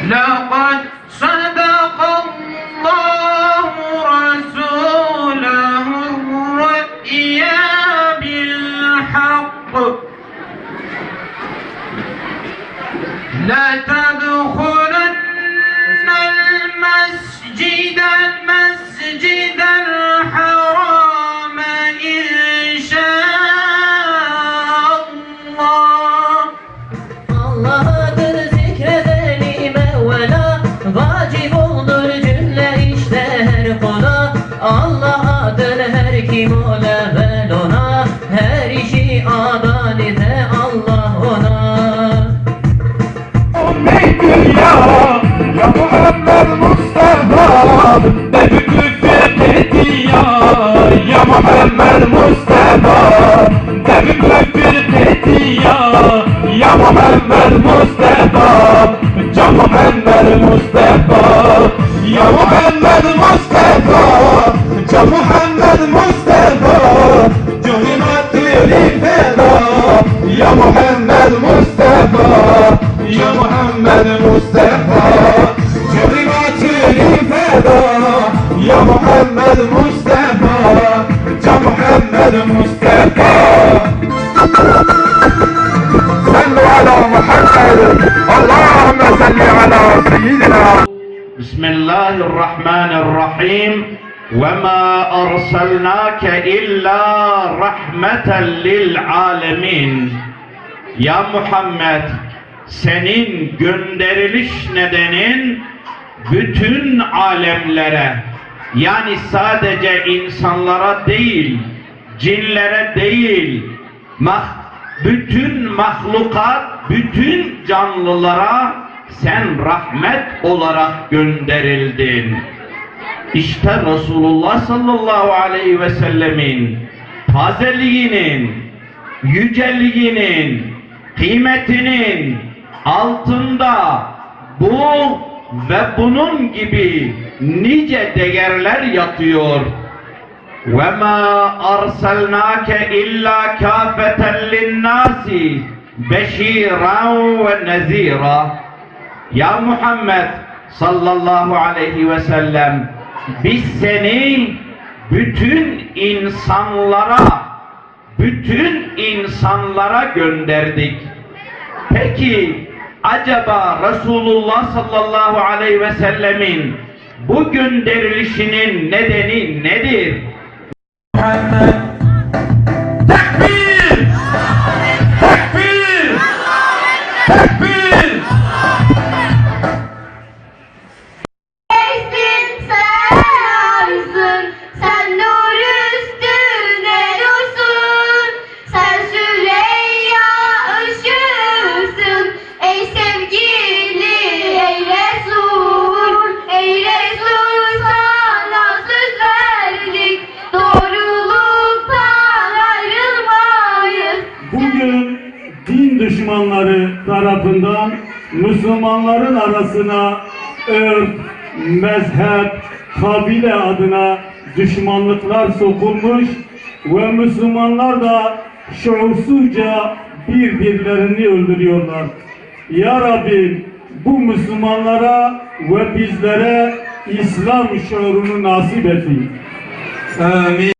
لقد صدق الله رسوله الرؤيا بالحق لا تدخلن المسجد الحرام إن شاء الله. Allah'adır zikredelim evvela, vacip olur cümle işler kola. Allah'adır her kim ol evvel ona, her işi adalete Allah ona. Ya Muhammed Mustafa, ne büyük fethi ya Muhammed Mustafa, ne büyük fethi ya Muhammed Mustafa, Can Muhammed Mustafa, ya Muhammed Mustafa, Can Muhammed Mustafa, Cühimatü feda, ya Muhammed Mustafa, ya Muhammed Mustafa, Cühimatü feda, ya Muhammed Mustafa, Can Muhammed Mustafa. صلوا على محمد اللهم صل على سيدنا. بسم الله الرحمن الرحيم وما أرسلناك إلا رحمة للعالمين. Ya Muhammed, senin gönderiliş nedenin bütün alemlere, yani sadece insanlara değil, cinlere değil, bütün mahlukat, bütün canlılara sen rahmet olarak gönderildin. İşte Resulullah sallallahu aleyhi ve sellemin tazeliğinin, yüceliğinin, kıymetinin altında bu ve bunun gibi nice değerler yatıyor. وَمَا أَرْسَلْنَاكَ إِلَّا كَافَةً لِلنَّاسِ بَشِيرًا وَنَذِيرًا. Ya Muhammed sallallahu aleyhi ve sellem, biz seni bütün insanlara gönderdik. Peki acaba Resulullah sallallahu aleyhi ve sellemin bu gönderilişinin nedeni nedir? Muhammed tekbir! Tekbir! Tekbir! Esin sen arsın, sen nur üstüne nursun, sen Süreyya ışığısın, ey sevgili, ey Resul, sana söz verdik, doğruluktan ayrılmayız. Bugün din düşmanları tarafından Müslümanların arasına ırk, mezhep, kabile adına düşmanlıklar sokulmuş ve Müslümanlar da şuursuzca birbirlerini öldürüyorlar. Ya Rabbi, bu Müslümanlara ve bizlere İslam şuurunu nasip et. Amin.